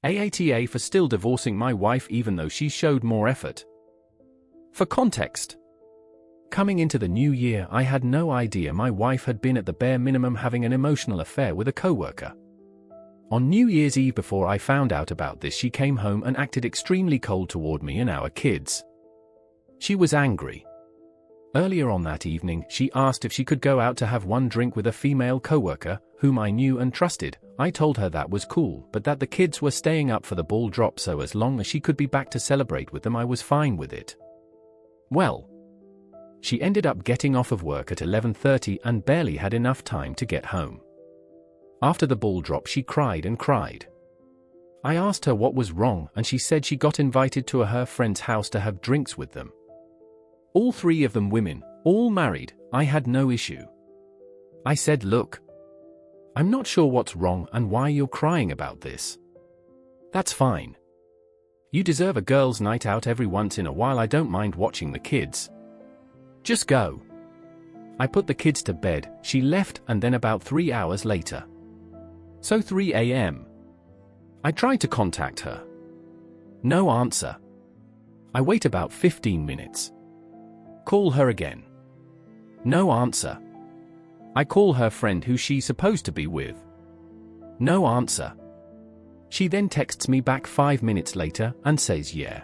AITA for still divorcing my wife even though she showed more effort. For context, coming into the new year, I had no idea my wife had been at the bare minimum having an emotional affair with a coworker. On New Year's Eve, before I found out about this, she came home and acted extremely cold toward me and our kids. She was angry. Earlier on that evening, she asked if she could go out to have one drink with a female coworker, whom I knew and trusted. I told her that was cool, but that the kids were staying up for the ball drop, so as long as she could be back to celebrate with them, I was fine with it. Well, she ended up getting off of work at 11:30 and barely had enough time to get home. After the ball drop, she cried and cried. I asked her what was wrong, and she said she got invited to her friend's house to have drinks with them. All three of them women, all married. I had no issue. I said, "Look, I'm not sure what's wrong and why you're crying about this. That's fine. You deserve a girls' night out every once in a while. I don't mind watching the kids. Just go." I put the kids to bed, she left, and then about 3 hours later. So 3 a.m. I tried to contact her. No answer. I wait about 15 minutes. Call her again. No answer. I call her friend who she's supposed to be with. No answer. She then texts me back 5 minutes later and says, "Yeah,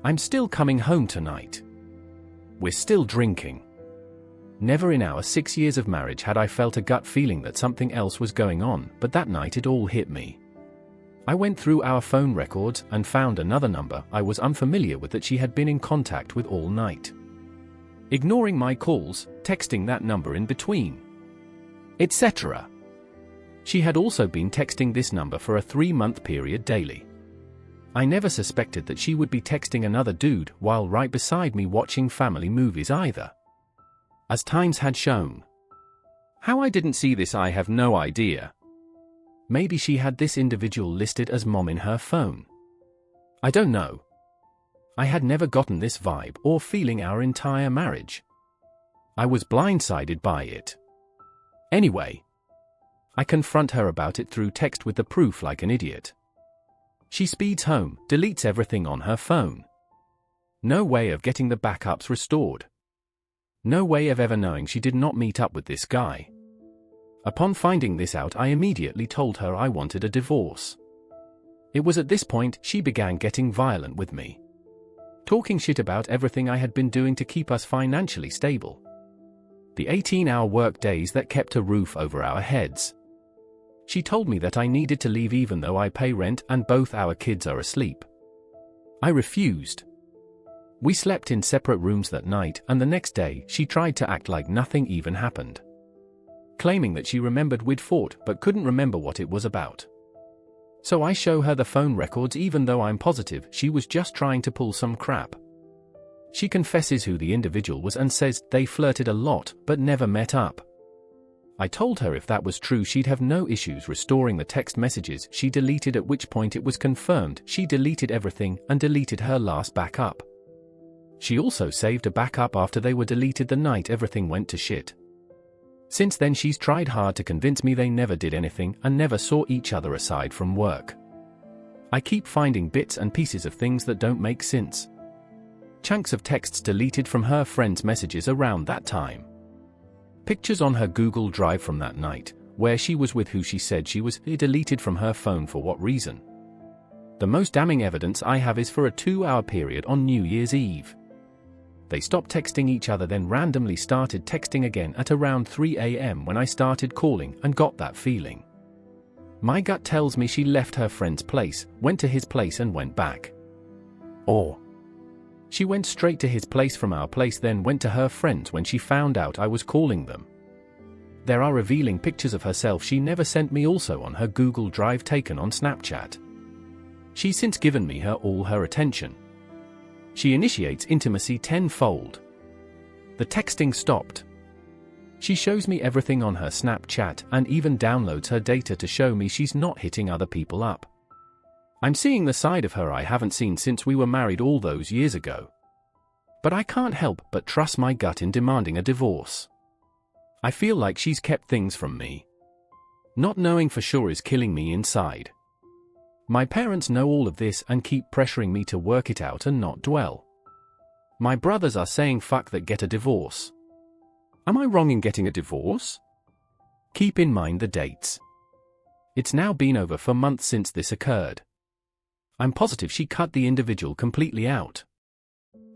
I'm still coming home tonight. We're still drinking." Never in our 6 years of marriage had I felt a gut feeling that something else was going on, but that night it all hit me. I went through our phone records and found another number I was unfamiliar with that she had been in contact with all night. Ignoring my calls, texting that number in between, etc. She had also been texting this number for a 3-month period daily. I never suspected that she would be texting another dude while right beside me watching family movies either. As times had shown. How I didn't see this, I have no idea. Maybe she had this individual listed as mom in her phone. I don't know. I had never gotten this vibe or feeling our entire marriage. I was blindsided by it. Anyway, I confront her about it through text with the proof like an idiot. She speeds home, deletes everything on her phone. No way of getting the backups restored. No way of ever knowing she did not meet up with this guy. Upon finding this out, I immediately told her I wanted a divorce. It was at this point she began getting violent with me, talking shit about everything I had been doing to keep us financially stable. The 18-hour work days that kept a roof over our heads. She told me that I needed to leave even though I pay rent and both our kids are asleep. I refused. We slept in separate rooms that night, and the next day she tried to act like nothing even happened, claiming that she remembered we'd fought but couldn't remember what it was about. So I show her the phone records even though I'm positive she was just trying to pull some crap. She confesses who the individual was and says they flirted a lot but never met up. I told her if that was true she'd have no issues restoring the text messages she deleted, at which point it was confirmed she deleted everything and deleted her last backup. She also saved a backup after they were deleted the night everything went to shit. Since then she's tried hard to convince me they never did anything and never saw each other aside from work. I keep finding bits and pieces of things that don't make sense. Chunks of texts deleted from her friends' messages around that time. Pictures on her Google Drive from that night, where she was with who she said she was, deleted from her phone for what reason. The most damning evidence I have is for a 2-hour period on New Year's Eve. They stopped texting each other, then randomly started texting again at around 3 a.m. when I started calling and got that feeling. My gut tells me she left her friend's place, went to his place and went back. Or she went straight to his place from our place, then went to her friend's when she found out I was calling them. There are revealing pictures of herself she never sent me also on her Google Drive taken on Snapchat. She's since given me all her attention. She initiates intimacy tenfold. The texting stopped. She shows me everything on her Snapchat and even downloads her data to show me she's not hitting other people up. I'm seeing the side of her I haven't seen since we were married all those years ago. But I can't help but trust my gut in demanding a divorce. I feel like she's kept things from me. Not knowing for sure is killing me inside. My parents know all of this and keep pressuring me to work it out and not dwell. My brothers are saying fuck that, get a divorce. Am I wrong in getting a divorce? Keep in mind the dates. It's now been over 4 months since this occurred. I'm positive she cut the individual completely out.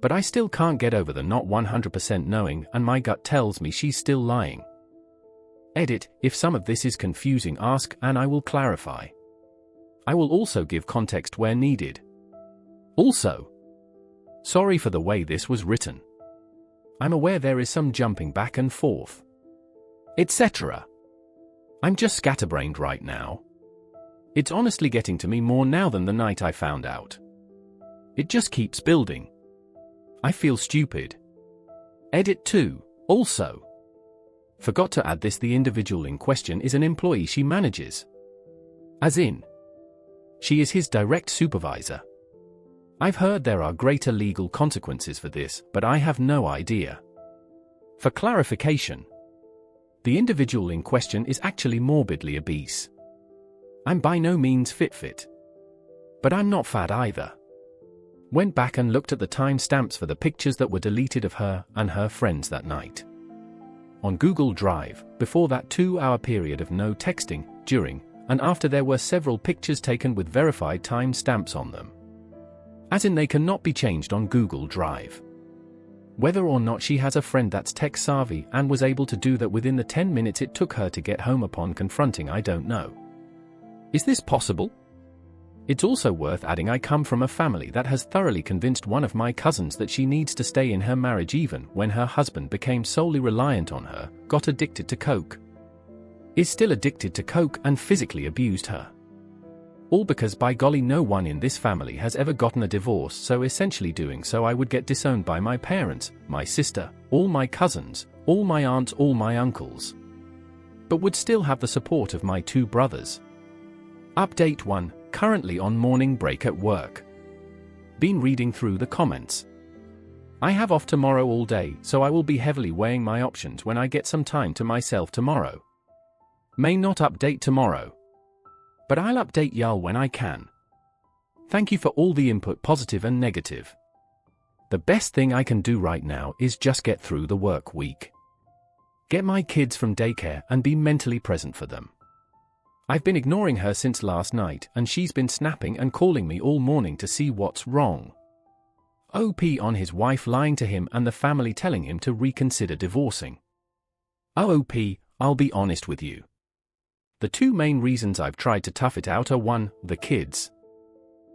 But I still can't get over the not 100% knowing, and my gut tells me she's still lying. Edit, if some of this is confusing, ask and I will clarify. I will also give context where needed. Also, sorry for the way this was written. I'm aware there is some jumping back and forth, etc. I'm just scatterbrained right now. It's honestly getting to me more now than the night I found out. It just keeps building. I feel stupid. Edit 2. Also, forgot to add this: the individual in question is an employee she manages. As in, she is his direct supervisor. I've heard there are greater legal consequences for this, but I have no idea. For clarification, the individual in question is actually morbidly obese. I'm by no means fit. But I'm not fat either. Went back and looked at the timestamps for the pictures that were deleted of her and her friends that night. On Google Drive, before that 2-hour period of no texting, during and after, there were several pictures taken with verified timestamps on them. As in, they cannot be changed on Google Drive. Whether or not she has a friend that's tech-savvy and was able to do that within the 10 minutes it took her to get home upon confronting, I don't know. Is this possible? It's also worth adding I come from a family that has thoroughly convinced one of my cousins that she needs to stay in her marriage even when her husband became solely reliant on her, got addicted to coke, is still addicted to coke, and physically abused her. All because, by golly, no one in this family has ever gotten a divorce, so essentially doing so I would get disowned by my parents, my sister, all my cousins, all my aunts, all my uncles. But would still have the support of my 2 brothers. Update 1, currently on morning break at work. Been reading through the comments. I have off tomorrow all day, so I will be heavily weighing my options when I get some time to myself tomorrow. May not update tomorrow, but I'll update y'all when I can. Thank you for all the input, positive and negative. The best thing I can do right now is just get through the work week. Get my kids from daycare and be mentally present for them. I've been ignoring her since last night, and she's been snapping and calling me all morning to see what's wrong. OP on his wife lying to him and the family telling him to reconsider divorcing. OP, I'll be honest with you. The 2 main reasons I've tried to tough it out are 1, the kids.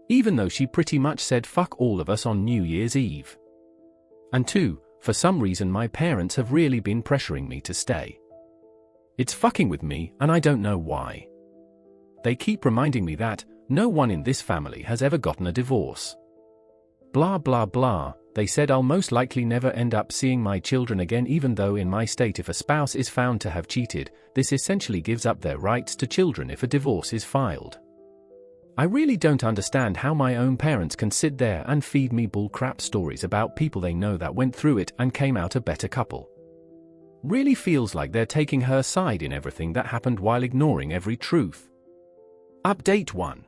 Even though she pretty much said fuck all of us on New Year's Eve. And 2, for some reason my parents have really been pressuring me to stay. It's fucking with me, and I don't know why. They keep reminding me that no one in this family has ever gotten a divorce. Blah blah blah. They said I'll most likely never end up seeing my children again, even though in my state if a spouse is found to have cheated, this essentially gives up their rights to children if a divorce is filed. I really don't understand how my own parents can sit there and feed me bullcrap stories about people they know that went through it and came out a better couple. Really feels like they're taking her side in everything that happened while ignoring every truth. Update 1.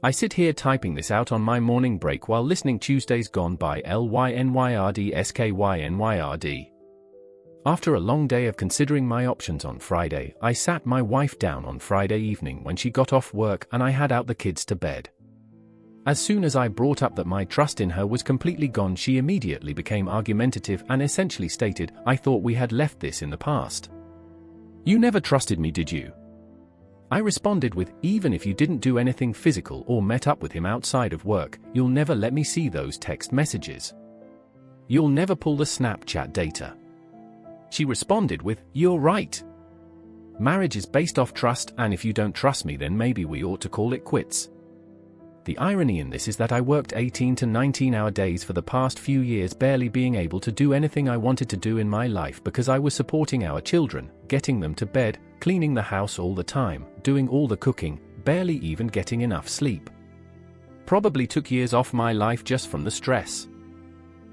I sit here typing this out on my morning break while listening Tuesdays Gone By LYNYRD. After a long day of considering my options on Friday, I sat my wife down on Friday evening when she got off work and I had out the kids to bed. As soon as I brought up that my trust in her was completely gone, she immediately became argumentative and essentially stated, I thought we had left this in the past. You never trusted me, did you? I responded with, even if you didn't do anything physical or met up with him outside of work, you'll never let me see those text messages. You'll never pull the Snapchat data. She responded with, you're right. Marriage is based off trust, and if you don't trust me, then maybe we ought to call it quits. The irony in this is that I worked 18 to 19-hour days for the past few years, barely being able to do anything I wanted to do in my life because I was supporting our children, getting them to bed, cleaning the house all the time, doing all the cooking, barely even getting enough sleep. Probably took years off my life just from the stress.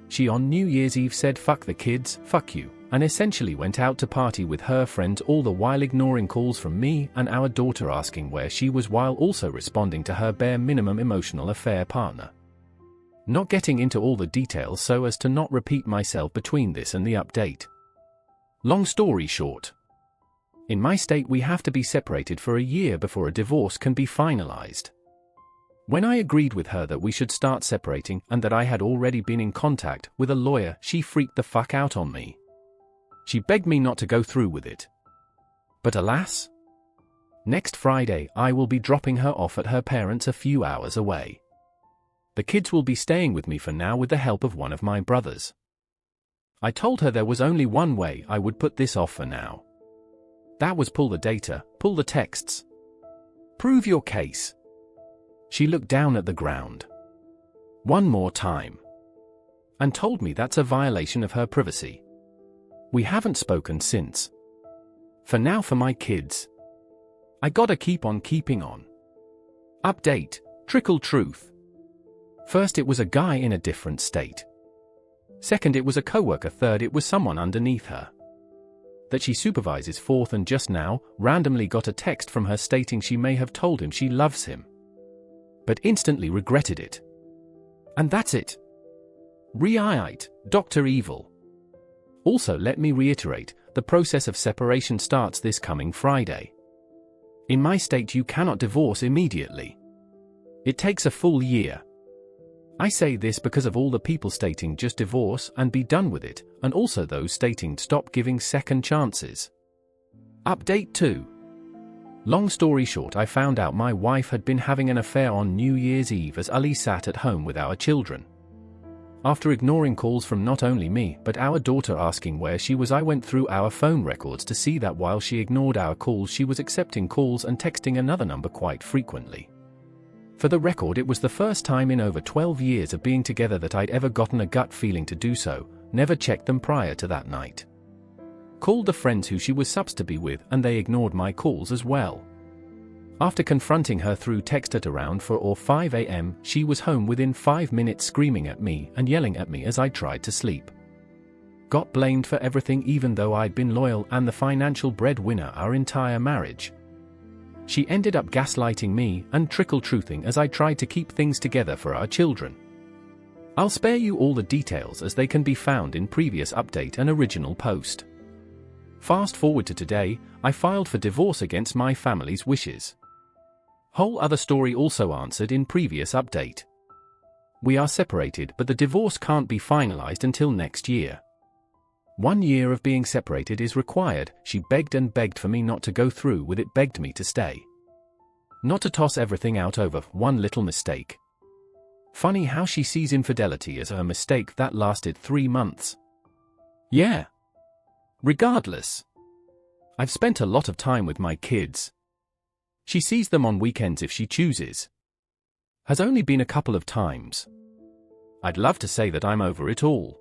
She on New Year's Eve said fuck the kids, fuck you, and essentially went out to party with her friends, all the while ignoring calls from me and our daughter asking where she was, while also responding to her bare minimum emotional affair partner. Not getting into all the details so as to not repeat myself between this and the update. Long story short, in my state we have to be separated for a year before a divorce can be finalized. When I agreed with her that we should start separating and that I had already been in contact with a lawyer, she freaked the fuck out on me. She begged me not to go through with it. But alas, next Friday I will be dropping her off at her parents' a few hours away. The kids will be staying with me for now with the help of one of my brothers. I told her there was only one way I would put this off for now. That was pull the data, pull the texts. Prove your case. She looked down at the ground one more time and told me that's a violation of her privacy. We haven't spoken since. For now, for my kids, I gotta keep on keeping on. Update, Trickle truth. First, it was a guy in a different state. Second, it was a coworker. Third, it was someone underneath her that she supervises. Fourth, and just now, randomly got a text from her stating she may have told him she loves him, but instantly regretted it. And that's it. AITA, Dr. Evil. Also, let me reiterate, the process of separation starts this coming Friday. In my state, you cannot divorce immediately. It takes a full year. I say this because of all the people stating just divorce and be done with it, and also those stating stop giving second chances. Update 2. Long story short, I found out my wife had been having an affair on New Year's Eve as Ali sat at home with our children. After ignoring calls from not only me but our daughter asking where she was, I went through our phone records to see that while she ignored our calls, she was accepting calls and texting another number quite frequently. For the record, it was the first time in over 12 years of being together that I'd ever gotten a gut feeling to do so. Never checked them prior to that night. Called the friends who she was supposed to be with, and they ignored my calls as well. After confronting her through text at around 4 or 5 a.m., she was home within 5 minutes, screaming at me and yelling at me as I tried to sleep. Got blamed for everything even though I'd been loyal and the financial breadwinner our entire marriage. She ended up gaslighting me and trickle-truthing as I tried to keep things together for our children. I'll spare you all the details as they can be found in previous update and original post. Fast forward to today, I filed for divorce against my family's wishes. Whole other story also answered in previous update. We are separated, but the divorce can't be finalized until next year. 1 year of being separated is required. She begged and begged for me not to go through with it, begged me to stay. Not to toss everything out over one little mistake. Funny how she sees infidelity as her mistake that lasted 3 months. Yeah. Regardless, I've spent a lot of time with my kids. She sees them on weekends if she chooses. Has only been a couple of times. I'd love to say that I'm over it all,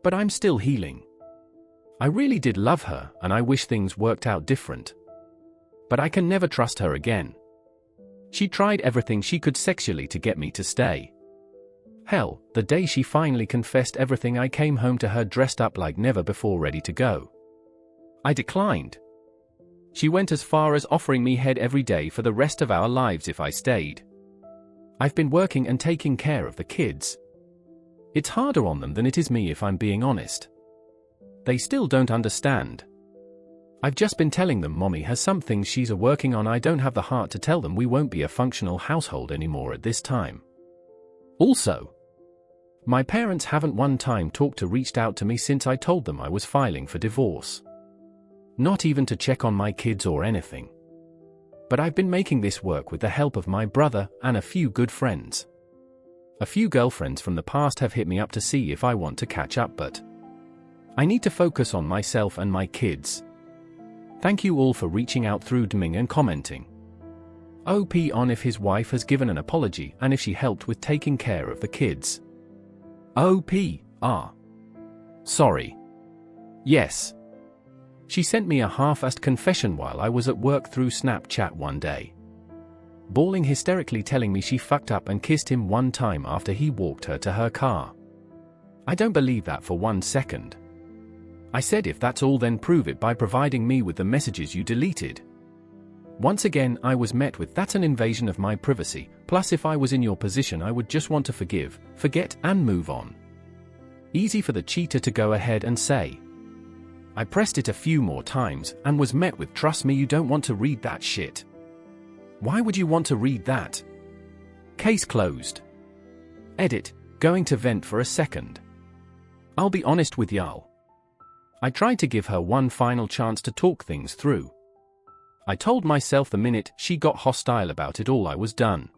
but I'm still healing. I really did love her and I wish things worked out different. But I can never trust her again. She tried everything she could sexually to get me to stay. Hell, the day she finally confessed everything, I came home to her dressed up like never before, ready to go. I declined. She went as far as offering me head every day for the rest of our lives if I stayed. I've been working and taking care of the kids. It's harder on them than it is me, if I'm being honest. They still don't understand. I've just been telling them Mommy has some things she's working on. I don't have the heart to tell them we won't be a functional household anymore at this time. Also, my parents haven't one time talked or reached out to me since I told them I was filing for divorce. Not even to check on my kids or anything. But I've been making this work with the help of my brother and a few good friends. A few girlfriends from the past have hit me up to see if I want to catch up, but I need to focus on myself and my kids. Thank you all for reaching out through DMing and commenting. OP on if his wife has given an apology and if she helped with taking care of the kids. OP, sorry. Yes. She sent me a half-assed confession while I was at work through Snapchat one day. Bawling hysterically, telling me she fucked up and kissed him one time after he walked her to her car. I don't believe that for 1 second. I said if that's all then prove it by providing me with the messages you deleted. Once again I was met with that's an invasion of my privacy, plus if I was in your position I would just want to forgive, forget and move on. Easy for the cheater to go ahead and say. I pressed it a few more times and was met with trust me you don't want to read that shit. Why would you want to read that? Case closed. Edit, going to vent for a second. I'll be honest with y'all. I tried to give her one final chance to talk things through. I told myself the minute she got hostile about it all I was done.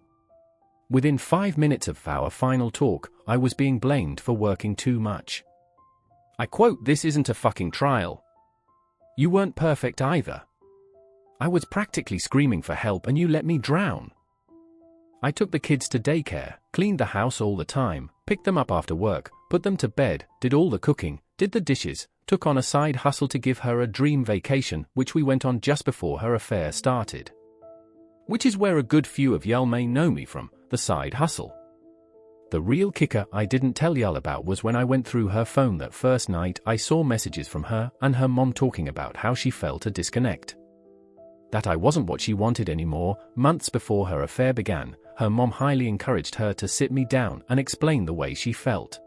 Within 5 minutes of our final talk, I was being blamed for working too much. I quote, "This isn't a fucking trial. You weren't perfect either. I was practically screaming for help and you let me drown. I took the kids to daycare, cleaned the house all the time, picked them up after work, put them to bed, did all the cooking, did the dishes, took on a side hustle to give her a dream vacation, which we went on just before her affair started. Which is where a good few of y'all may know me from, the side hustle. The real kicker I didn't tell y'all about was when I went through her phone that first night I saw messages from her and her mom talking about how she felt a disconnect. That I wasn't what she wanted anymore. Months before her affair began, her mom highly encouraged her to sit me down and explain the way she felt.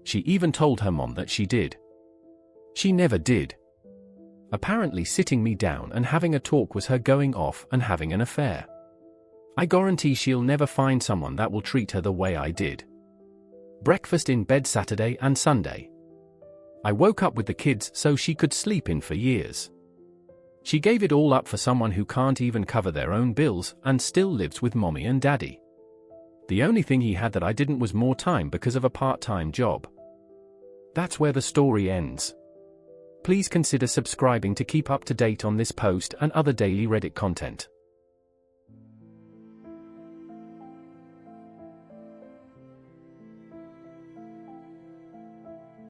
She even told her mom that she did. She never did. Apparently sitting me down and having a talk was her going off and having an affair. I guarantee she'll never find someone that will treat her the way I did. Breakfast in bed Saturday and Sunday. I woke up with the kids so she could sleep in for years. She gave it all up for someone who can't even cover their own bills and still lives with mommy and daddy. The only thing he had that I didn't was more time because of a part-time job. That's where the story ends. Please consider subscribing to keep up to date on this post and other daily Reddit content.